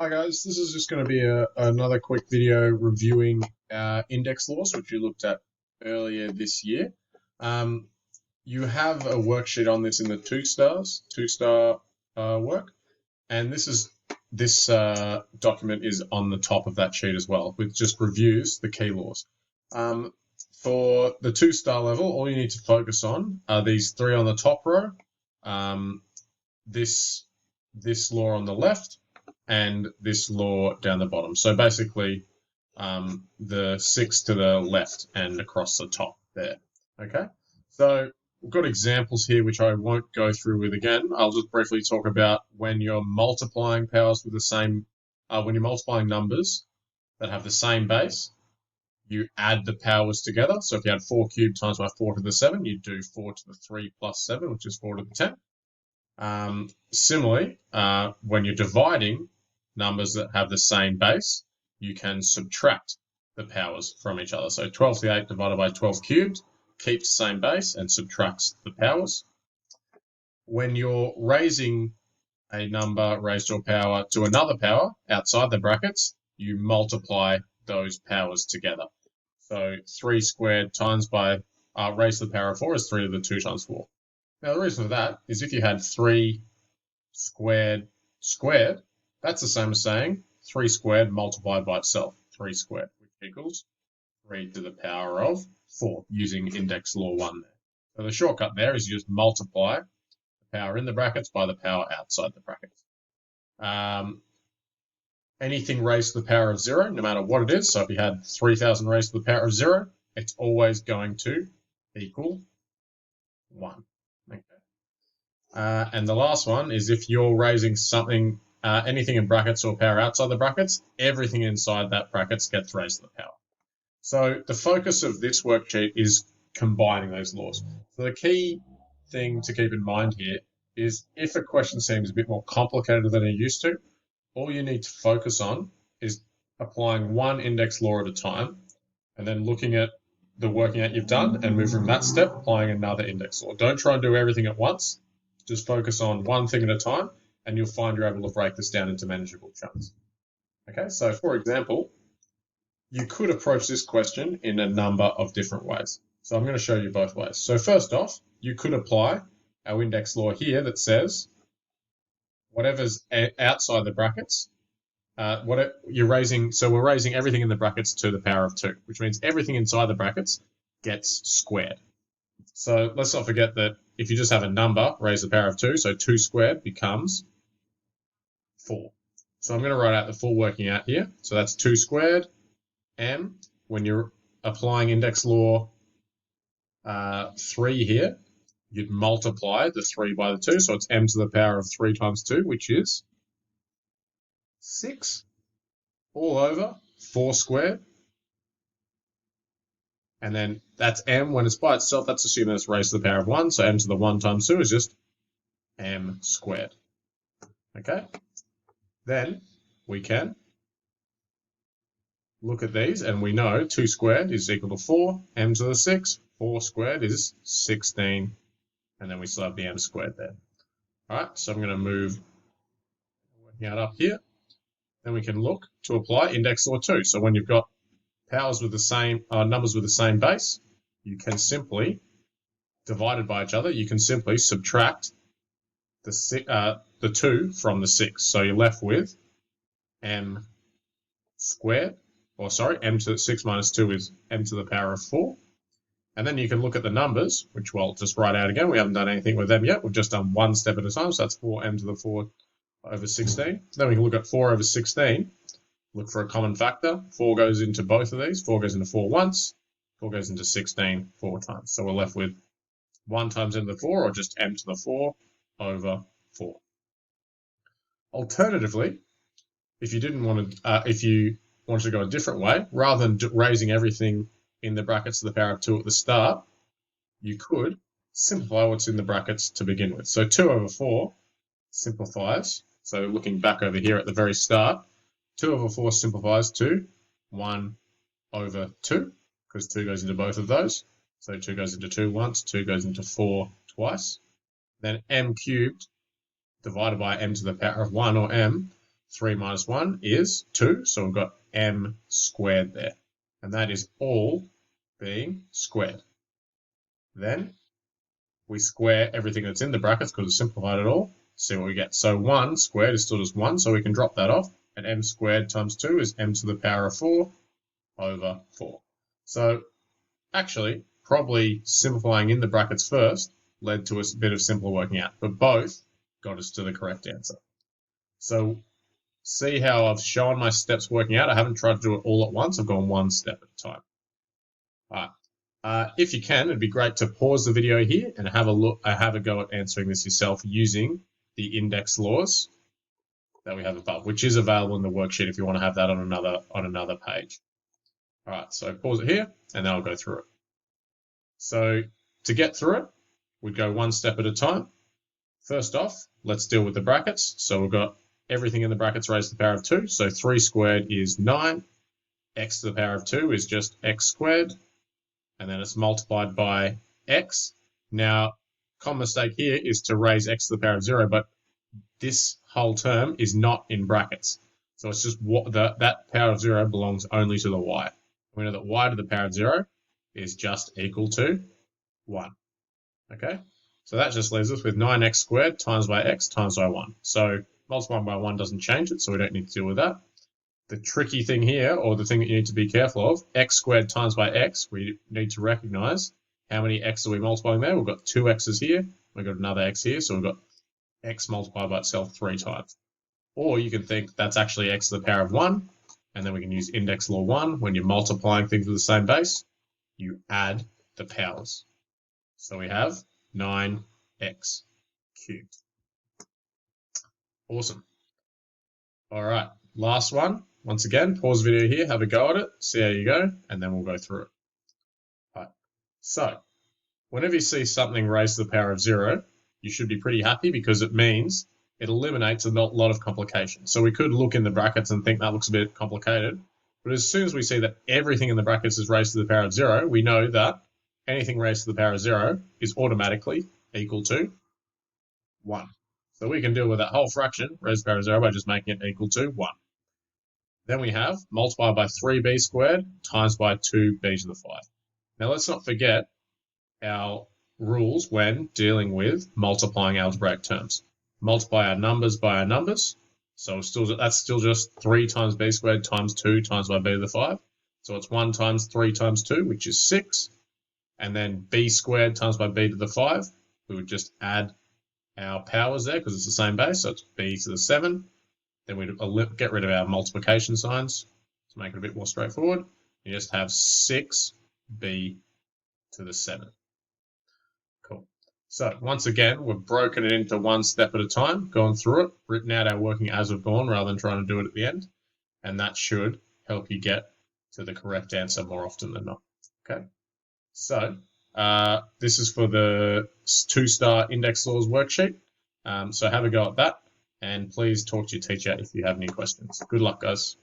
Hi guys, this is just going to be another quick video reviewing index laws, which we looked at earlier this year. Um, you have a worksheet on this in the two star work, and this document is on the top of that sheet as well, which just reviews the key laws. For the 2-star level, all you need to focus on are these three on the top row, um, this law on the left, and this law down the bottom. So basically, the 6 to the left and across the top there. Okay, so we've got examples here which I won't go through with again. I'll just briefly talk about when you're multiplying powers with the same, when you're multiplying numbers that have the same base, you add the powers together. So if you had 4 cubed times by 4 to the 7, you do 4 to the 3 plus 7, which is 4 to the 10. Similarly, when you're dividing numbers that have the same base, you can subtract the powers from each other. So 12 to the 8 divided by 12 cubed keeps the same base and subtracts the powers. When you're raising a number raised to a power to another power outside the brackets, you multiply those powers together. So 3 squared times by raised to the power of 4 is 3 to the 2 times 4. Now, the reason for that is if you had 3 squared, that's the same as saying 3 squared multiplied by itself, 3 squared, which equals 3 to the power of 4, using index law 1 there. So the shortcut there is you just multiply the power in the brackets by the power outside the brackets. Anything raised to the power of 0, no matter what it is, so if you had 3,000 raised to the power of 0, it's always going to equal 1. Okay. And the last one is if you're raising something, anything in brackets or power outside the brackets, everything inside that brackets gets raised to the power. So the focus of this worksheet is combining those laws. So the key thing to keep in mind here is if a question seems a bit more complicated than it used to, all you need to focus on is applying one index law at a time and then looking at the working out you've done and move from that step, applying another index law. Don't try and do everything at once. Just focus on one thing at a time, and you'll find you're able to break this down into manageable chunks. Okay, so for example, you could approach this question in a number of different ways. So I'm going to show you both ways. So first off, you could apply our index law here that says whatever's outside the brackets, you're raising, so we're raising everything in the brackets to the power of 2, which means everything inside the brackets gets squared. So let's not forget that if you just have a number raised to the power of 2, so 2 squared becomes 4. So I'm going to write out the full working out here. So that's 2 squared, m, when you're applying index law 3 here, you'd multiply the 3 by the 2, so it's m to the power of 3 times 2, which is 6, all over 4 squared. And then that's m when it's by itself, that's assuming it's raised to the power of 1, so m to the 1 times 2 is just m squared. Okay? Then we can look at these and we know 2 squared is equal to 4, m to the 6, 4 squared is 16, and then we still have the m squared there. All right, so I'm going to move working out up here. Then we can look to apply index law 2. So when you've got powers with the same, numbers with the same base, you can simply, divided by each other, you can simply subtract the 2 from the 6. So you're left with m squared, or sorry, m to the 6 minus 2 is m to the power of 4. And then you can look at the numbers, which we'll just write out again. We haven't done anything with them yet. We've just done one step at a time. So that's 4m to the 4 over 16. Then we can look at 4 over 16. Look for a common factor. 4 goes into both of these. 4 goes into 4 once. 4 goes into 16 4 times. So we're left with 1 times m to the 4, or just m to the 4 over 4. Alternatively, if you didn't want to, if you wanted to go a different way, rather than raising everything in the brackets to the power of 2 at the start, you could simplify what's in the brackets to begin with. So 2 over 4 simplifies. So looking back over here at the very start, 2 over 4 simplifies to 1 over 2, because 2 goes into both of those. So 2 goes into 2 once, 2 goes into 4 twice. Then m cubed divided by m to the power of 1, or m, 3 minus 1 is 2, so we've got m squared there. And that is all being squared. Then we square everything that's in the brackets because we simplified it all. See what we get. So 1 squared is still just 1, so we can drop that off. And m squared times 2 is m to the power of 4 over 4. So actually, probably simplifying in the brackets first led to a bit of simpler working out, but both got us to the correct answer. So see how I've shown my steps working out. I haven't tried to do it all at once. I've gone one step at a time. All right. If you can, it'd be great to pause the video here and have a go at answering this yourself using the index laws that we have above, which is available in the worksheet if you want to have that on another page. All right, so pause it here, and then I'll go through it. So to get through it, we'd go one step at a time. First off, let's deal with the brackets. So we've got everything in the brackets raised to the power of 2. So 3 squared is 9. X to the power of 2 is just x squared. And then it's multiplied by x. Now, common mistake here is to raise x to the power of 0, but this whole term is not in brackets. So it's just that power of 0 belongs only to the y. We know that y to the power of 0 is just equal to 1. Okay? So that just leaves us with 9x squared times by x times by 1. So multiplying by 1 doesn't change it, so we don't need to deal with that. The tricky thing here, or the thing that you need to be careful of, x squared times by x, we need to recognize how many x are we multiplying there. We've got 2 x's here, we've got another x here, so we've got x multiplied by itself 3 times. Or you can think that's actually x to the power of 1, and then we can use index law 1. When you're multiplying things with the same base, you add the powers. So we have 9x cubed. Awesome. All right, last one. Once again, pause the video here, have a go at it, see how you go, and then we'll go through it. All right. So whenever you see something raised to the power of 0, you should be pretty happy because it means it eliminates a lot of complications. So we could look in the brackets and think that looks a bit complicated, but as soon as we see that everything in the brackets is raised to the power of 0, we know that anything raised to the power of 0 is automatically equal to 1. So we can deal with that whole fraction raised to the power of 0 by just making it equal to 1. Then we have multiplied by 3b squared times by 2b to the 5. Now let's not forget our rules when dealing with multiplying algebraic terms. Multiply our numbers by our numbers. So that's still just 3 times b squared times 2 times by b to the 5. So it's 1 times 3 times 2, which is 6. And then b squared times by b to the 5. We would just add our powers there because it's the same base. So it's b to the 7. Then we'd get rid of our multiplication signs to make it a bit more straightforward. You just have 6b to the 7. Cool. So once again, we've broken it into one step at a time, gone through it, written out our working as we've gone rather than trying to do it at the end. And that should help you get to the correct answer more often than not. Okay. So this is for the 2-star index laws worksheet. So have a go at that. And please talk to your teacher if you have any questions. Good luck, guys.